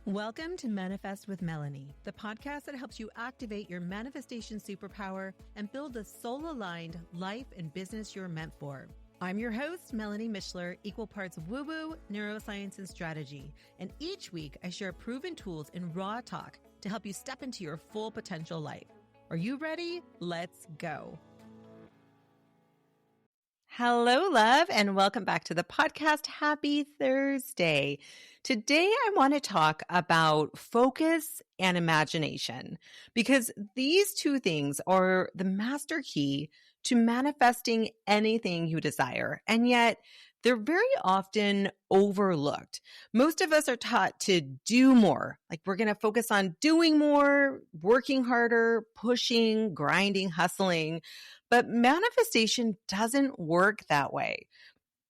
Welcome to Manifest with Melanie, the podcast that helps you activate your manifestation superpower and build the soul-aligned life and business you're meant for. I'm your host, Melanie Mishler, equal parts woo-woo, neuroscience, and strategy. And each week, I share proven tools in raw talk to help you step into your full potential life. Are you ready? Let's go. Hello, love, and welcome back to the podcast. Happy Thursday. Today, I want to talk about focus and imagination because these two things are the master key to manifesting anything you desire. And yet, they're very often overlooked. Most of us are taught to do more. Like we're going to focus on doing more, working harder, pushing, grinding, hustling. But manifestation doesn't work that way.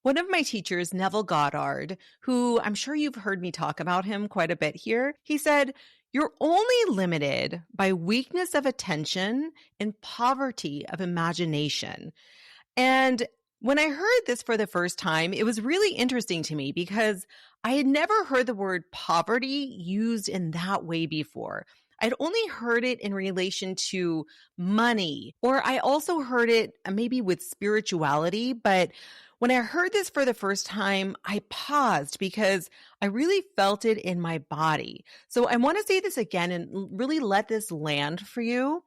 One of my teachers, Neville Goddard, who I'm sure you've heard me talk about him quite a bit here, he said, "You're only limited by weakness of attention and poverty of imagination." And when I heard this for the first time, it was really interesting to me because I had never heard the word poverty used in that way before. I'd only heard it in relation to money, or I also heard it maybe with spirituality. But when I heard this for the first time, I paused because I really felt it in my body. So I want to say this again and really let this land for you.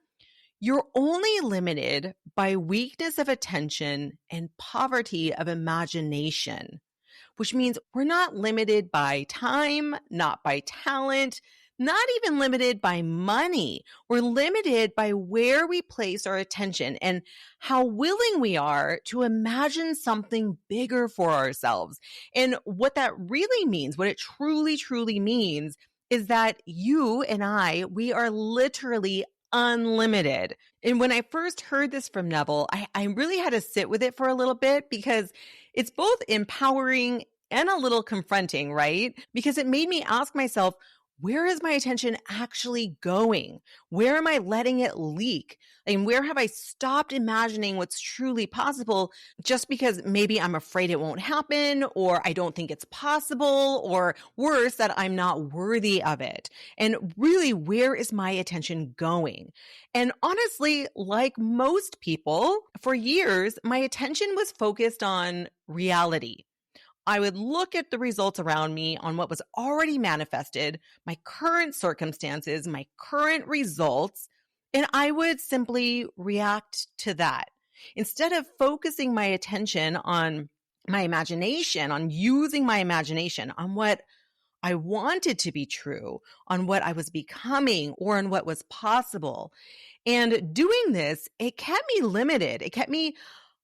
You're only limited by weakness of attention and poverty of imagination, which means we're not limited by time, not by talent, not even limited by money. We're limited by where we place our attention and how willing we are to imagine something bigger for ourselves. And what that really means, what it truly, truly means is that you and we are literally unlimited. And when I first heard this from Neville, I really had to sit with it for a little bit because it's both empowering and a little confronting, right? Because it made me ask myself, where is my attention actually going? Where am I letting it leak? And where have I stopped imagining what's truly possible just because maybe I'm afraid it won't happen, or I don't think it's possible, or worse, that I'm not worthy of it? And really, where is my attention going? And honestly, like most people, for years, my attention was focused on reality. I would look at the results around me on what was already manifested, my current circumstances, my current results, and I would simply react to that. Instead of focusing my attention on my imagination, on using my imagination, on what I wanted to be true, on what I was becoming, or on what was possible. And doing this, it kept me limited. It kept me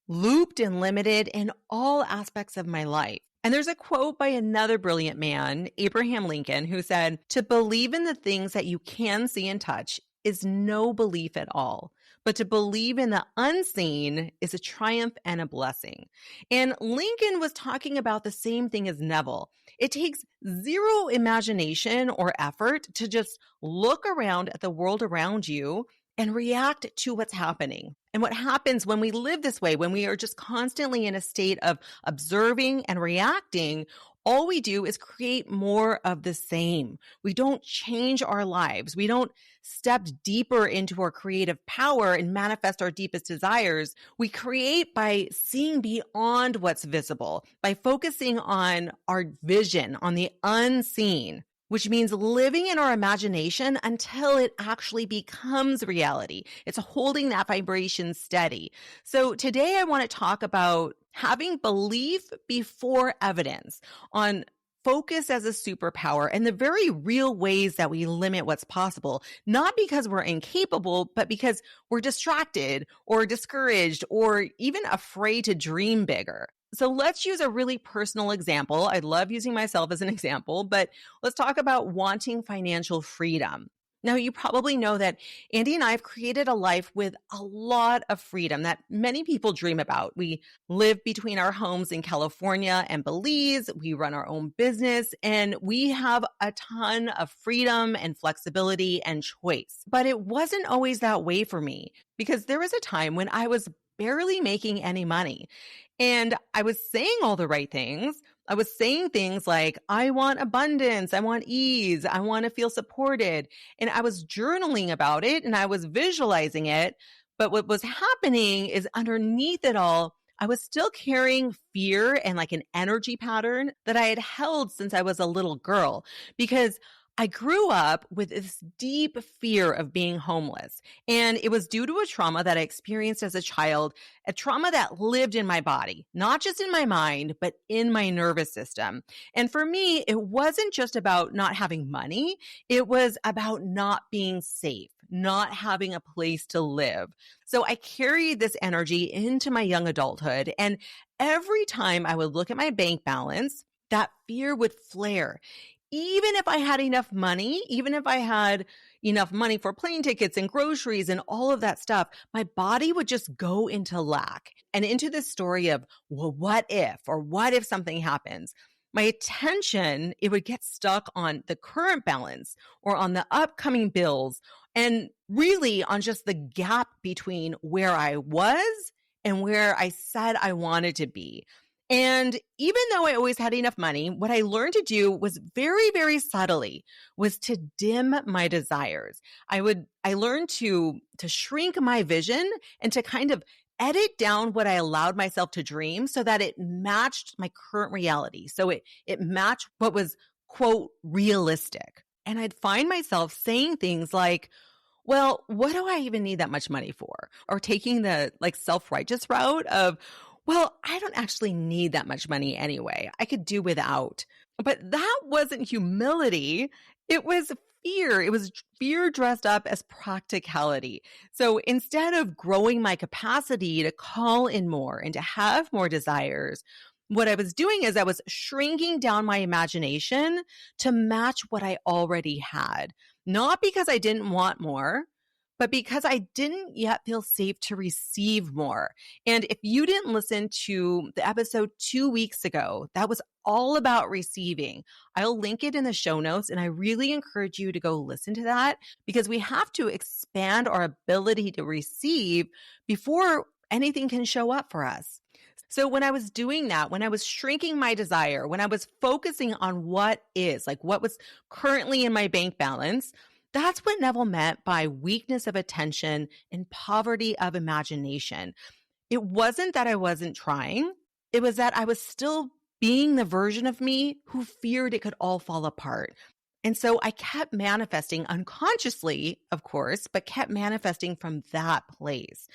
looped and limited in all aspects of my life. And there's a quote by another brilliant man, Abraham Lincoln, who said, "To believe in the things that you can see and touch is no belief at all. But to believe in the unseen is a triumph and a blessing." And Lincoln was talking about the same thing as Neville. It takes zero imagination or effort to just look around at the world around you and react to what's happening. And what happens when we live this way, when we are just constantly in a state of observing and reacting, all we do is create more of the same. We don't change our lives. We don't step deeper into our creative power and manifest our deepest desires. We create by seeing beyond what's visible, by focusing on our vision, on the unseen, which means living in our imagination until it actually becomes reality. It's holding that vibration steady. So today I want to talk about having belief before evidence, on focus as a superpower and the very real ways that we limit what's possible, not because we're incapable, but because we're distracted or discouraged or even afraid to dream bigger. So let's use a really personal example. I love using myself as an example, but let's talk about wanting financial freedom. Now, you probably know that Andy and I have created a life with a lot of freedom that many people dream about. We live between our homes in California and Belize. We run our own business, and we have a ton of freedom and flexibility and choice. But it wasn't always that way for me, because there was a time when I was barely making any money. And I was saying all the right things. I was saying things like, I want abundance, I want ease, I want to feel supported. And I was journaling about it and I was visualizing it. But what was happening is underneath it all, I was still carrying fear and like an energy pattern that I had held since I was a little girl because I grew up with this deep fear of being homeless. And it was due to a trauma that I experienced as a child, a trauma that lived in my body, not just in my mind, but in my nervous system. And for me, it wasn't just about not having money. It was about not being safe, not having a place to live. So I carried this energy into my young adulthood. And every time I would look at my bank balance, that fear would flare. Even if I had enough money, even if I had enough money for plane tickets and groceries and all of that stuff, my body would just go into lack and into this story of, well, what if, or what if something happens? My attention, it would get stuck on the current balance or on the upcoming bills and really on just the gap between where I was and where I said I wanted to be. And even though I always had enough money, what I learned to do was very, very subtly was to dim my desires. I learned to shrink my vision and to kind of edit down what I allowed myself to dream so that it matched my current reality. So it matched what was, quote, realistic. And I'd find myself saying things like, well, what do I even need that much money for? Or taking the like self-righteous route of, well, I don't actually need that much money anyway. I could do without. But that wasn't humility. It was fear. It was fear dressed up as practicality. So instead of growing my capacity to call in more and to have more desires, what I was doing is I was shrinking down my imagination to match what I already had. Not because I didn't want more, but because I didn't yet feel safe to receive more. And if you didn't listen to the episode 2 weeks ago, that was all about receiving. I'll link it in the show notes, and I really encourage you to go listen to that because we have to expand our ability to receive before anything can show up for us. So when I was doing that, when I was shrinking my desire, when I was focusing on what is, like what was currently in my bank balance, that's what Neville meant by weakness of attention and poverty of imagination. It wasn't that I wasn't trying. It was that I was still being the version of me who feared it could all fall apart. And so I kept manifesting unconsciously, of course, but kept manifesting from that place.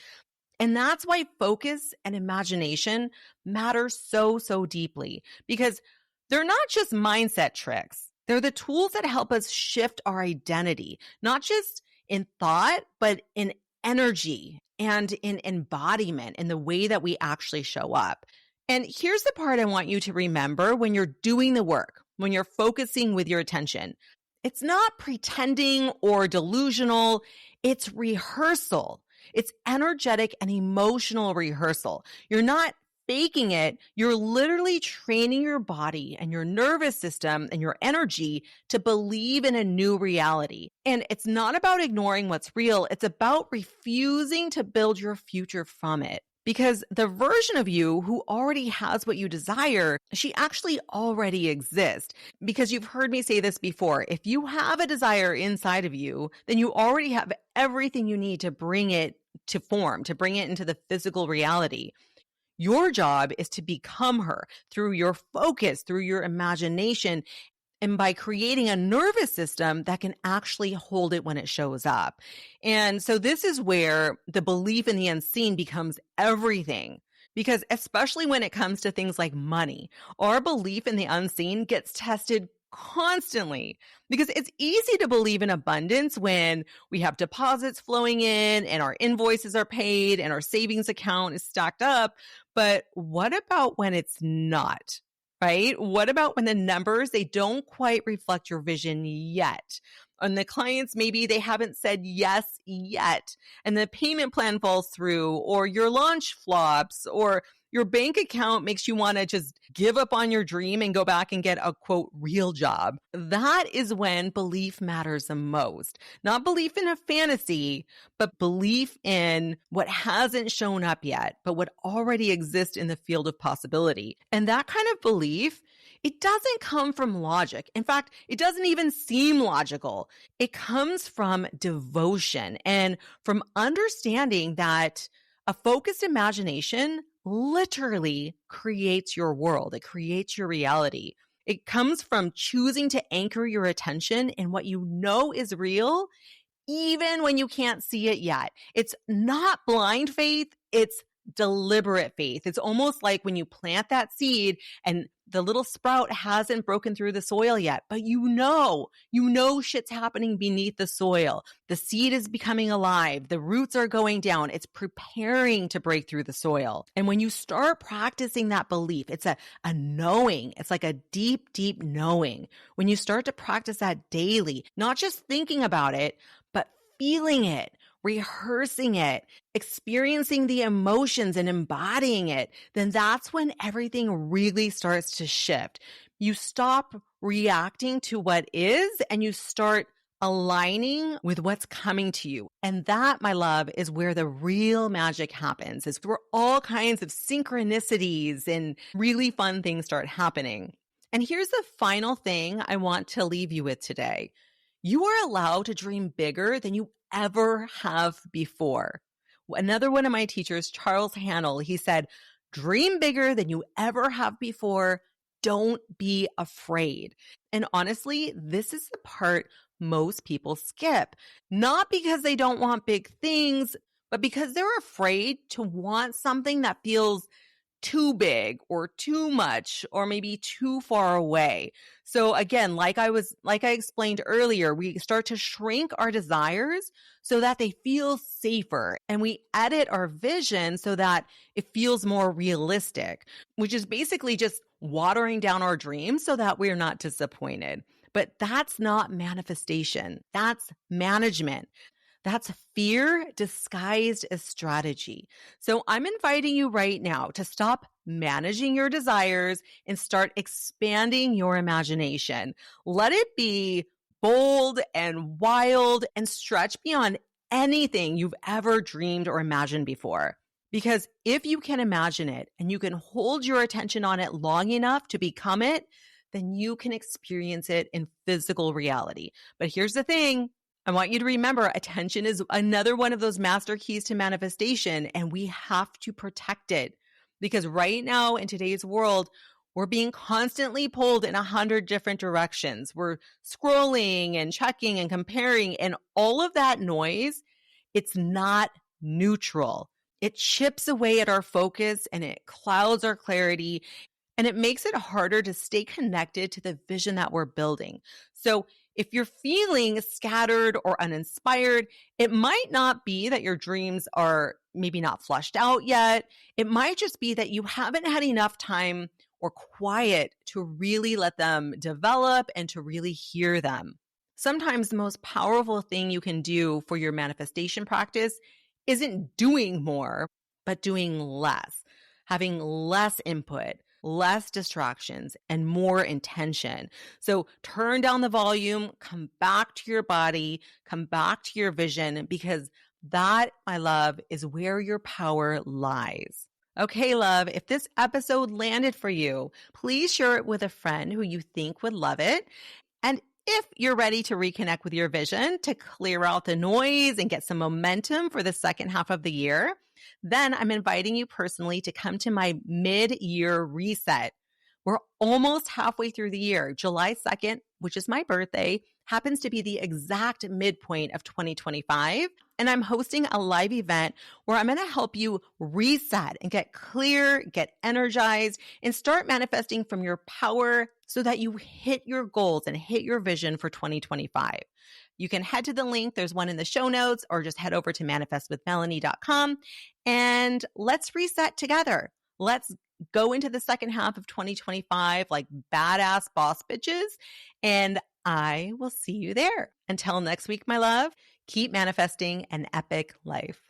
And that's why focus and imagination matter so, so deeply because they're not just mindset tricks. They're the tools that help us shift our identity, not just in thought, but in energy and in embodiment in the way that we actually show up. And here's the part I want you to remember when you're doing the work, when you're focusing with your attention. It's not pretending or delusional. It's rehearsal. It's energetic and emotional rehearsal. You're not faking it. You're literally training your body and your nervous system and your energy to believe in a new reality. And it's not about ignoring what's real. It's about refusing to build your future from it. Because the version of you who already has what you desire, she actually already exists. Because you've heard me say this before. If you have a desire inside of you, then you already have everything you need to bring it to form, to bring it into the physical reality. Your job is to become her through your focus, through your imagination, and by creating a nervous system that can actually hold it when it shows up. And so this is where the belief in the unseen becomes everything. Because especially when it comes to things like money, our belief in the unseen gets tested constantly because it's easy to believe in abundance when we have deposits flowing in and our invoices are paid and our savings account is stacked up. But what about when it's not, right? What about when the numbers, they don't quite reflect your vision yet? And the clients, maybe they haven't said yes yet, and the payment plan falls through, or your launch flops, or your bank account makes you want to just give up on your dream and go back and get a quote real job. That is when belief matters the most. Not belief in a fantasy, but belief in what hasn't shown up yet, but what already exists in the field of possibility. And that kind of belief, it doesn't come from logic. In fact, it doesn't even seem logical. It comes from devotion and from understanding that a focused imagination literally creates your world. It creates your reality. It comes from choosing to anchor your attention in what you know is real, even when you can't see it yet. It's not blind faith, it's deliberate faith. It's almost like when you plant that seed and the little sprout hasn't broken through the soil yet, but you know shit's happening beneath the soil. The seed is becoming alive. The roots are going down. It's preparing to break through the soil. And when you start practicing that belief, it's a knowing. It's like a deep, deep knowing. When you start to practice that daily, not just thinking about it, but feeling it, rehearsing it, experiencing the emotions and embodying it, then that's when everything really starts to shift. You stop reacting to what is and you start aligning with what's coming to you. And that, my love, is where the real magic happens. It's where all kinds of synchronicities and really fun things start happening. And here's the final thing I want to leave you with today. You are allowed to dream bigger than you ever have before. Another one of my teachers, Charles Haanel, he said, dream bigger than you ever have before. Don't be afraid. And honestly, this is the part most people skip, not because they don't want big things, but because they're afraid to want something that feels too big or too much or maybe too far away. So again, like I explained earlier, we start to shrink our desires so that they feel safer, and we edit our vision so that it feels more realistic, which is basically just watering down our dreams so that we're not disappointed. But that's not manifestation. That's management. That's fear disguised as strategy. So I'm inviting you right now to stop managing your desires and start expanding your imagination. Let it be bold and wild and stretch beyond anything you've ever dreamed or imagined before. Because if you can imagine it and you can hold your attention on it long enough to become it, then you can experience it in physical reality. But here's the thing. I want you to remember, attention is another one of those master keys to manifestation, and we have to protect it because right now in today's world, we're being constantly pulled in 100 different directions. We're scrolling and checking and comparing, and all of that noise, it's not neutral. It chips away at our focus and it clouds our clarity, and it makes it harder to stay connected to the vision that we're building. So if you're feeling scattered or uninspired, it might not be that your dreams are maybe not fleshed out yet. It might just be that you haven't had enough time or quiet to really let them develop and to really hear them. Sometimes the most powerful thing you can do for your manifestation practice isn't doing more, but doing less, having less input, less distractions, and more intention. So turn down the volume, come back to your body, come back to your vision, because that, my love, is where your power lies. Okay, love, if this episode landed for you, please share it with a friend who you think would love it. And if you're ready to reconnect with your vision, to clear out the noise and get some momentum for the second half of the year, then I'm inviting you personally to come to my mid-year reset. We're almost halfway through the year. July 2nd, which is my birthday, happens to be the exact midpoint of 2025. And I'm hosting a live event where I'm going to help you reset and get clear, get energized, and start manifesting from your power so that you hit your goals and hit your vision for 2025. You can head to the link. There's one in the show notes, or just head over to manifestwithmelanie.com and let's reset together. Let's go into the second half of 2025 like badass boss bitches, and I will see you there. Until next week, my love, keep manifesting an epic life.